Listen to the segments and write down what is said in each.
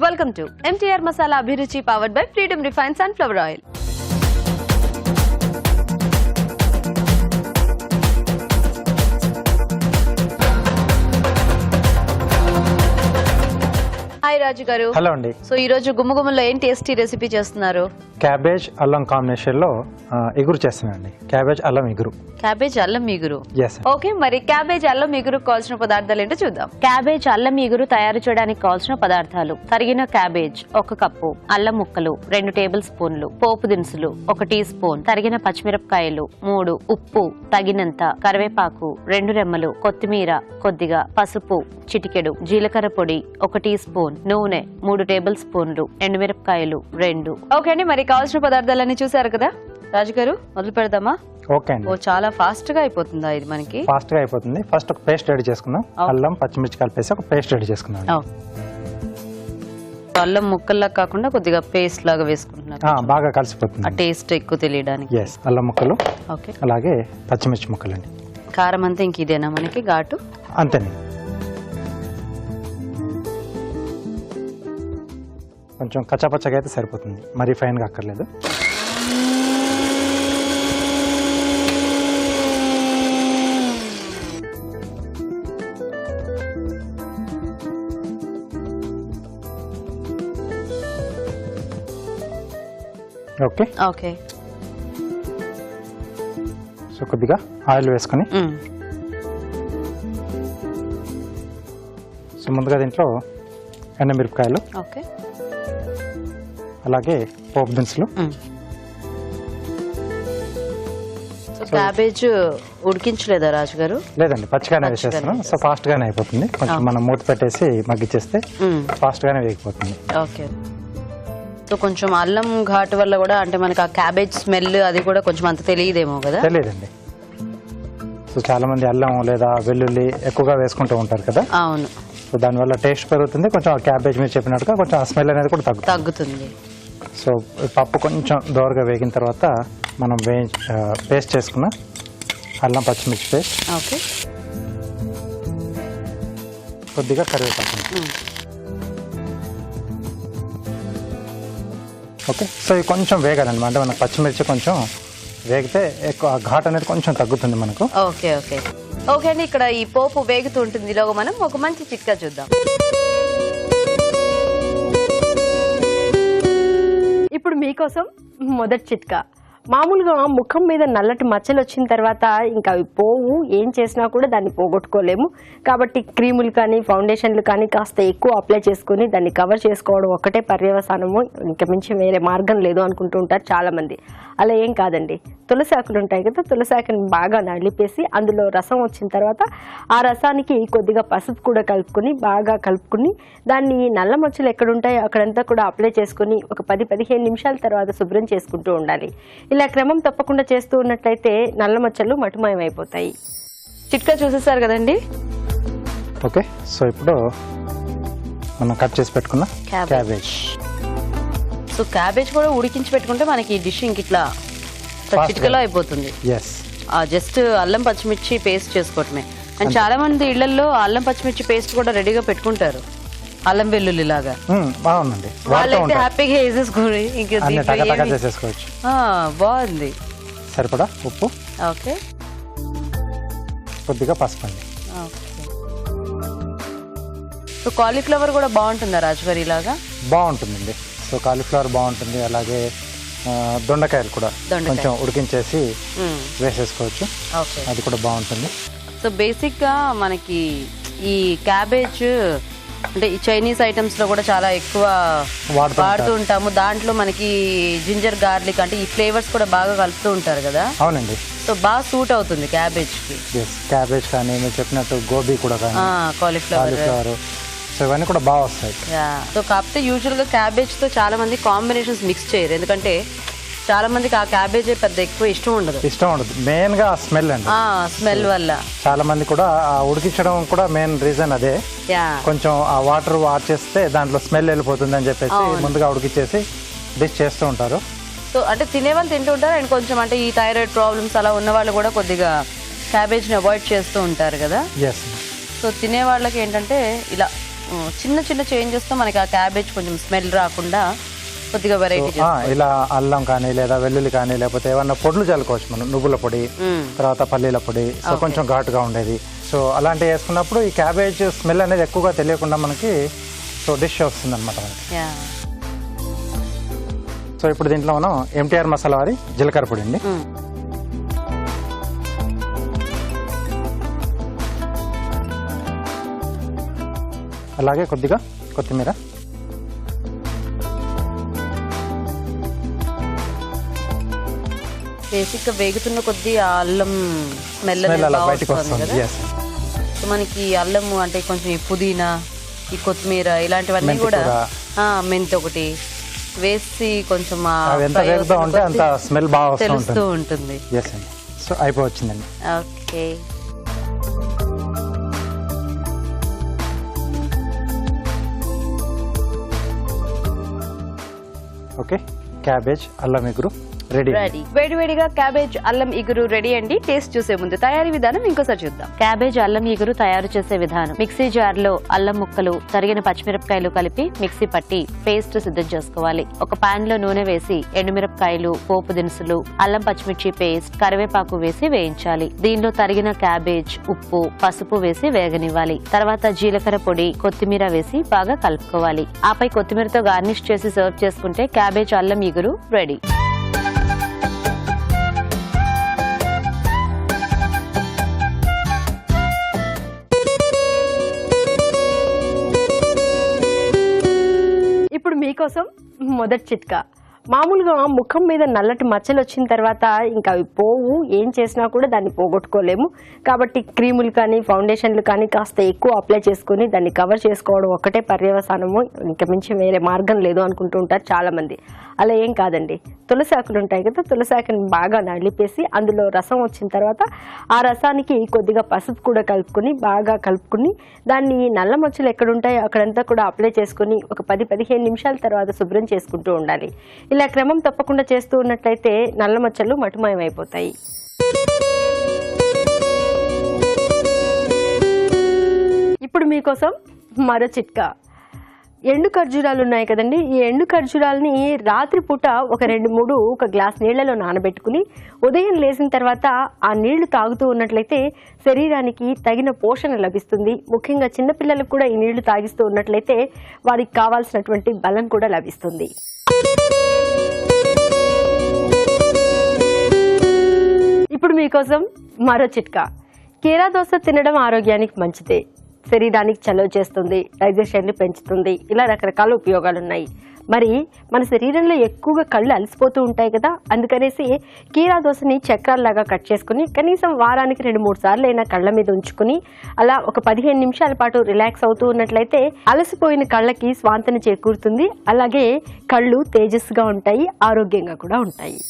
Welcome to MTR Masala Abhiruchi powered by Freedom Refined Sunflower Oil. Hi Raju garu. Hello andi. So ee roju gumugumalo em tasty recipe chestunaru? Cabbage allam combination lo iguru chestunandi. Cabbage allam iguru. Cabbage allam iguru. Yes. Okay, మరి cabbage allam iguru కావాల్సిన పదార్థాలు ఏంటో చూద్దాం. Cabbage అల్లం ఇగురు తయారు చేయడానికి కావాల్సిన పదార్థాలు: తరిగిన క్యాబేజ్ 1 కప్పు, అల్లం ముక్కలు 2 టేబుల్ స్పూన్లు, పోపు దినుసులు 1 టీ స్పూన్, తరిగిన పచ్చిమిరపకాయలు 3, ఉప్పు తగినంత, కరివేపాకు 2 రెమ్మలు, కొత్తిమీర కొద్దిగా, పసుపు చిటికెడు, జీలకర్ర పొడి 1 టీ స్పూన్, నూనె 3 టేబుల్ స్పూన్లు, ఎండుమిరపకాయలు 2. ఓకే అండి, మరి కావాల్సిన పదార్థాలన్నీ చూసారు కదా రాజు గారు, మొదలు పెడదామా? ఓకే అండి. ఓ చాలా ఫాస్ట్ గా అయిపోతుందా ఇది? మనకి ఫాస్ట్ గా అయిపోతుంది. ఫస్ట్ ఒక పేస్ట్ రెడీ చేసుకుందాం. అల్లం పచ్చిమిర్చి కలిపేసి ఒక పేస్ట్ రెడీ చేసుకుందాం. అల్లం ముక్కల్లా కాకుండా కొద్దిగా పేస్ట్ లాగా వేసుకుంటున్నారు, బాగా కలిసిపోతుంది, ఆ టేస్ట్ ఎక్కువ తెలియడానికి. ఎస్, అల్లం ముక్కలు ఓకే, అలాగే పచ్చిమిర్చి ముక్కలు అండి. కారం అంతా ఇంక ఇదేనా మనకి ఘాటు? అంతేనండి. కొంచెం కచ్చాపచ్చగా అయితే సరిపోతుంది, మరీ ఫైన్గా అక్కర్లేదు. ఓకే ఓకే, సో కొద్దిగా ఆయిల్ వేసుకొని, సో ముందుగా దీంట్లో ఎండుమిరపకాయలు, ఓకే, అలాగే పోపు దినుసులు. సో క్యాబేజ్ ఉడికించలేదా రాజు గారు? లేదండి, పచ్చిగానే వేసేస్తున్నాం. సో ఫాస్ట్ గానే అయిపోతుంది. కొంచెం మనం మూత పెట్టేసి మగ్గిచ్చేస్తే ఫాస్ట్ గానే వేగిపోతుంది. ఓకే, సో కొంచెం అల్లం ఘాటు వల్ల కూడా అంటే మనకి ఆ క్యాబేజ్ స్మెల్ అది కూడా కొంచెం అంత తెలియదేమో కదా? తెలియదండి. సో చాలా మంది అల్లం లేదా వెల్లుల్లి ఎక్కువగా వేసుకుంటూ ఉంటారు కదా. అవును. సో దానివల్ల టేస్ట్ పెరుగుతుంది, కొంచెం ఆ క్యాబేజ్ మీరు చెప్పినట్టుగా కొంచెం ఆ స్మెల్ అనేది కూడా తగ్గుతుంది. సో పప్పు కొంచెం దోరగా వేగిన తర్వాత మనం పేస్ట్ చేసుకున్న అల్లం పచ్చిమిర్చి పేస్ట్, ఓకే, కొద్దిగా కరివేపాకు. ఓకే, సో ఇది కొంచెం వేగాలండి. అంటే మనకు పచ్చిమిర్చి కొంచెం వేగితే ఎక్కువ ఘాట్ అనేది కొంచెం తగ్గుతుంది మనకు. ఓకే ఓకే ఓకే అండి, ఇక్కడ ఈ పోపు వేగుతుంటుంది. ఈలోగా మనం ఒక మంచి చిట్కా చూద్దాం. ఇప్పుడు మీకోసం మొదటి చిట్కా. మామూలుగా ముఖం మీద నల్లటి మచ్చలు వచ్చిన తర్వాత ఇంకా అవి పోవు, ఏం చేసినా కూడా దాన్ని పోగొట్టుకోలేము. కాబట్టి క్రీములు కానీ ఫౌండేషన్లు కానీ కాస్త ఎక్కువ అప్లై చేసుకుని దాన్ని కవర్ చేసుకోవడం ఒక్కటే పర్యవసానము, ఇంకా మించి వేరే మార్గం లేదు అనుకుంటూ ఉంటారు చాలామంది. అలా ఏం కాదండి. తులసి ఆకులు ఉంటాయి కదా, తులసి ఆకుని బాగా నలిపేసి అందులో రసం వచ్చిన తర్వాత ఆ రసానికి కొద్దిగా పసుపు కూడా బాగా కలుపుకుని దాన్ని నల్ల మచ్చలు ఎక్కడుంటాయో అక్కడంతా కూడా అప్లై చేసుకుని ఒక 10-15 నిమిషాల తర్వాత శుభ్రం చేసుకుంటూ ఉండాలి. ఇలా క్రమం తప్పకుండా చేస్తూ ఉన్నట్లయితే నల్ల మచ్చలు మటుమాయమైపోతాయి. చిట్కా చూసేసారు కదండి. ఓకే, సో ఇప్పుడు మనం కట్ చేసి పెట్టుకున్న క్యాబేజ్. సో క్యాబేజ్ కూడా ఉడికించి పెట్టుకుంటే మనకి ఈ డిష్ ఇంక ఇట్లా చిటికలో అయిపోతుంది. జస్ట్ అల్లం పచ్చిమిర్చి పేస్ట్ చేసుకోవటమే. అండ్ చాలా మంది ఇళ్లలో అల్లం పచ్చిమిర్చి పేస్ట్ కూడా రెడీగా పెట్టుకుంటారు, అల్లం వెల్లుల్లి లాగా. బాగుందండి, వాళ్ళైతే హ్యాపీగా వేసేసుకుని చేసేసుకోవచ్చు. బాగుంది. సరిపడా ఉప్పు, ఓకే, కొద్దిగా పసుపు అండి. సో కాలీఫ్లవర్ కూడా బాగుంటుందా రాజుగారి ఇలాగా? బాగుంటుందండి. సో కాలీఫ్లవర్ బాగుంటుంది, అలాగే దొండకాయలు కూడా కొంచెం ఉడికించేసి వేసేసుకోవచ్చు, అది కూడా బాగుంటుంది. సో బేసిక్ గా మనకి ఈ క్యాబేజ్ అంటే ఈ చైనీస్ ఐటమ్స్ లో కూడా చాలా ఎక్కువ వాడుతూ ఉంటాము. దాంట్లో మనకి జింజర్ గార్లిక్ అంటే ఈ ఫ్లేవర్స్ కూడా బాగా కలుపుతూ ఉంటారు కదా. అవునండి. సో బాగా సూట్ అవుతుంది క్యాబేజ్ కి. క్యాబేజ్ కానీ మీరు చెప్పినట్టు గోబీ కూడా కానీ, కాలీఫ్లవర్, సో ఇవన్నీ కూడా బాగా వస్తాయి. సో కాకపోతే యూజువల్ గా క్యాబేజ్ తో చాలా మంది కాంబినేషన్స్ మిక్స్ చేయరు, ఎందుకంటే చాలా మందికి ఆ క్యాబేజ్ పెద్ద ఎక్కువ ఇష్టం ఉండదు. మెయిన్ గా స్మెల్ అండి, స్మెల్ వల్ల చాలా మంది కూడా ఉడికించడం కూడా మెయిన్ రీజన్ అదే. కొంచెం ఆ వాటర్ వాట్ చేస్తే దాంట్లో స్మెల్ వెళ్ళిపోతుంది అని చెప్పేసి ముందుగా ఉడికిచ్చేసి డిష్ చేస్తూ ఉంటారు. సో అంటే తినేవాళ్ళు తింటూ ఉంటారు. అండ్ కొంచెం అంటే ఈ థైరాయిడ్ ప్రాబ్లమ్స్ అలా ఉన్న వాళ్ళు కూడా కొద్దిగా క్యాబేజ్ ని అవాయిడ్ చేస్తూ ఉంటారు కదా. సో తినే వాళ్ళకి ఏంటంటే ఇలా చిన్న చిన్న చేంజెస్ తో మనకి ఆ క్యాబేజ్ కొంచెం స్మెల్ రాకుండా కొద్దిగా వెరైటీ ఇలా అల్లం కానీ లేదా వెల్లుల్లి కానీ లేకపోతే ఏమన్నా పొడులు చల్లుకోవచ్చు మనం, నువ్వుల పొడి, తర్వాత పల్లీల పొడి, సో కొంచెం ఘాటుగా ఉండేది. సో అలాంటివి వేసుకున్నప్పుడు ఈ క్యాబేజ్ స్మెల్ అనేది ఎక్కువగా తెలియకుండా మనకి సో డిష్ వస్తుంది అనమాట. సో ఇప్పుడు దీంట్లో మనం MTR మసాలా వారి జీలకర్ర పొడి అండి, అలాగే కొద్దిగా కొత్తిమీర, బేసిక్ గా వేగుతున్న కొద్దీ ఆ అల్లం స్మెల్ అలా బయటకు వస్తుంది. సో మనకి అల్లం అంటే కొంచెం ఈ పుదీనా, ఈ కొత్తిమీర ఇలాంటివన్నీ కూడా మెంతి ఒకటి వేసి కొంచెం ఎంత వేగుతూ ఉంటే అంత స్మెల్ బాగా తెలుస్తూ ఉంటుంది. సో అయిపోవచ్చిందండి. ఓకే, ఓకే, క్యాబేజ్ అల్లం ఇగురు రెడీ. వేడివేడిగా క్యాబేజ్ అల్లం ఇగురు రెడీ అండి. టేస్ట్ చూసే ముందు తయారీ విధానం ఇంకోసారి చూద్దాం. క్యాబేజ్ అల్లం ఇగురు తయారు చేసే విధానం: మిక్సీ జార్ లో అల్లం ముక్కలు, తరిగిన పచ్చిమిరపకాయలు కలిపి మిక్సీ పట్టి పేస్ట్ సిద్ధం చేసుకోవాలి. ఒక పాన్ లో నూనె వేసి ఎండుమిరపకాయలు, పోపు దినుసులు, అల్లం పచ్చిమిర్చి పేస్ట్, కరివేపాకు వేసి వేయించాలి. దీనిలో తరిగిన క్యాబేజ్, ఉప్పు, పసుపు వేసి వేగనివ్వాలి. తర్వాత జీలకర్ర పొడి, కొత్తిమీర వేసి బాగా కలుపుకోవాలి. ఆపై కొత్తిమీరతో గార్నిష్ చేసి సర్వ్ చేసుకుంటే క్యాబేజ్ అల్లం ఇగురు రెడీ. ఇప్పుడు మీకోసం మొదటి చిట్కా. మామూలుగా ముఖం మీద నల్లటి మచ్చలు వచ్చిన తర్వాత ఇంకా అవి పోవు, ఏం చేసినా కూడా దాన్ని పోగొట్టుకోలేము. కాబట్టి క్రీములు కానీ ఫౌండేషన్లు కానీ కాస్త ఎక్కువ అప్లై చేసుకుని దాన్ని కవర్ చేసుకోవడం ఒక్కటే పర్యవసానము, ఇంకా మించి వేరే మార్గం లేదు అనుకుంటూ ఉంటారు చాలామంది. అలా ఏం కాదండి. తులసి ఆకులు ఉంటాయి కదా, తులసి ఆకుని బాగా నలిపేసి అందులో రసం వచ్చిన తర్వాత ఆ రసానికి కొద్దిగా పసుపు కూడా బాగా కలుపుకుని దాన్ని నల్ల మచ్చలు ఎక్కడ ఉంటాయో అక్కడంతా కూడా అప్లై చేసుకుని ఒక 10-15 నిమిషాల తర్వాత శుభ్రం చేసుకుంటూ ఉండాలి. ఇలా క్రమం తప్పకుండా చేస్తూ ఉన్నట్లయితే నల్ల మచ్చలు మటుమాయమైపోతాయి. ఇప్పుడు మీకోసం మరో చిట్కా. ఎండు ఖర్జూరాలు ఉన్నాయి కదండి, ఈ ఎండు ఖర్జూరాలని రాత్రిపూట ఒక 2-3 ఒక గ్లాస్ నీళ్లలో నానబెట్టుకుని ఉదయం లేచిన తర్వాత ఆ నీళ్లు తాగుతూ ఉన్నట్లయితే శరీరానికి తగిన పోషణ లభిస్తుంది. ముఖ్యంగా చిన్నపిల్లలకు కూడా ఈ నీళ్లు తాగిస్తూ ఉన్నట్లయితే వారికి కావాల్సినటువంటి బలం కూడా లభిస్తుంది. ఇప్పుడు మీకోసం మరో చిట్కా. కీరా దోస తినడం ఆరోగ్యానికి మంచిదే, శరీరానికి చలవ చేస్తుంది, డైజెషన్ని పెంచుతుంది, ఇలా రకరకాల ఉపయోగాలు ఉన్నాయి. మరి మన శరీరంలో ఎక్కువగా కళ్ళు అలసిపోతూ ఉంటాయి కదా, అందుకనేసి కీరా దోసని చక్రాల్లాగా కట్ చేసుకుని కనీసం వారానికి 2-3 సార్లు అయినా కళ్ళ మీద ఉంచుకుని అలా ఒక 15 నిమిషాల పాటు రిలాక్స్ అవుతూ ఉన్నట్లయితే అలసిపోయిన కళ్ళకి స్వాంతన చేకూరుతుంది. అలాగే కళ్ళు తేజస్సుగా ఉంటాయి, ఆరోగ్యంగా కూడా ఉంటాయి.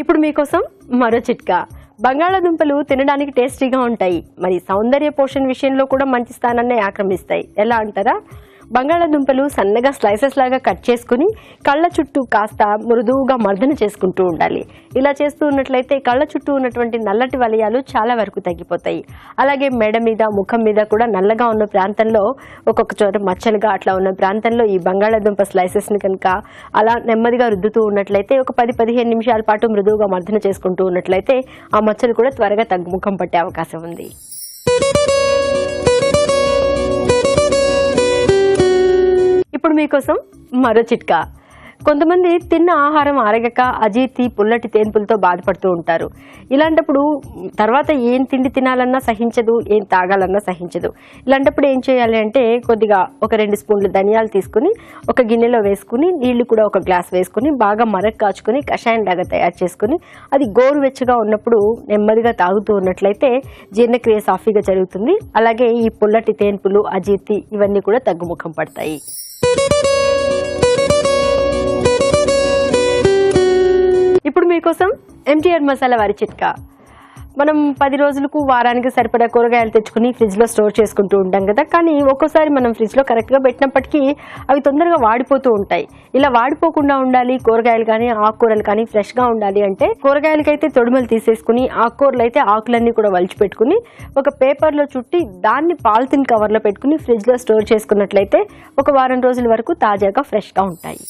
ఇప్పుడు మీకోసం మరో చిట్కా. బంగాళాదుంపలు తినడానికి టేస్టీగా ఉంటాయి, మరి సౌందర్య పోషణ విషయంలో కూడా మంచి స్థానాన్ని ఆక్రమిస్తాయి. ఎలా అంటారా? బంగాళాదుంపలు సన్నగా స్లైసెస్ లాగా కట్ చేసుకుని కళ్ళ చుట్టూ కాస్త మృదువుగా మర్దన చేసుకుంటూ ఉండాలి. ఇలా చేస్తూ ఉన్నట్లయితే కళ్ళ చుట్టూ ఉన్నటువంటి నల్లటి వలయాలు చాలా వరకు తగ్గిపోతాయి. అలాగే మెడ మీద, ముఖం మీద కూడా నల్లగా ఉన్న ప్రాంతంలో ఒక్కొక్క చోట మచ్చలుగా అట్లా ఉన్న ప్రాంతంలో ఈ బంగాళాదుంప స్లైసెస్ని కనుక అలా నెమ్మదిగా రుద్దుతూ ఉన్నట్లయితే ఒక 10-15 నిమిషాల పాటు మృదువుగా మర్దన చేసుకుంటూ ఉన్నట్లయితే ఆ మచ్చలు కూడా త్వరగా తగ్గుముఖం పట్టే అవకాశం ఉంది. ఇప్పుడు మీకోసం మరో చిట్కా. కొంతమంది తిన్న ఆహారం అరగక అజీర్తి, పుల్లటి తేన్పులతో బాధపడుతూ ఉంటారు. ఇలాంటప్పుడు తర్వాత ఏం తిండి తినాలన్నా సహించదు, ఏం తాగాలన్నా సహించదు. ఇలాంటప్పుడు ఏం చేయాలి అంటే కొద్దిగా ఒక 2 స్పూన్లు ధనియాలు తీసుకుని ఒక గిన్నెలో వేసుకుని నీళ్లు కూడా ఒక గ్లాస్ వేసుకుని బాగా మరగ కాచుకుని కషాయం లాగా తయారు చేసుకుని అది గోరువెచ్చగా ఉన్నప్పుడు నెమ్మదిగా తాగుతూ ఉన్నట్లయితే జీర్ణక్రియ సాఫీగా జరుగుతుంది. అలాగే ఈ పుల్లటి తేన్పులు, అజీర్తి ఇవన్నీ కూడా తగ్గుముఖం పడతాయి. ఇప్పుడు మీకోసం MTR మసాలా వారి చిట్కా. మనం 10 రోజులకు వారానికి సరిపడా కూరగాయలు తెచ్చుకుని ఫ్రిడ్జ్లో స్టోర్ చేసుకుంటూ ఉంటాం కదా, కానీ ఒక్కోసారి మనం ఫ్రిడ్జ్లో కరెక్ట్గా పెట్టినప్పటికీ అవి తొందరగా వాడిపోతూ ఉంటాయి. ఇలా వాడిపోకుండా ఉండాలి, కూరగాయలు కానీ ఆకుకూరలు కానీ ఫ్రెష్గా ఉండాలి అంటే కూరగాయలకైతే తొడుమలు తీసేసుకుని, ఆకుకూరలు అయితే ఆకులన్నీ కూడా వలిచి పెట్టుకుని ఒక పేపర్లో చుట్టి దాన్ని పాలిథిన్ కవర్లో పెట్టుకుని ఫ్రిడ్జ్లో స్టోర్ చేసుకున్నట్లయితే ఒక వారం రోజుల వరకు తాజాగా ఫ్రెష్గా ఉంటాయి.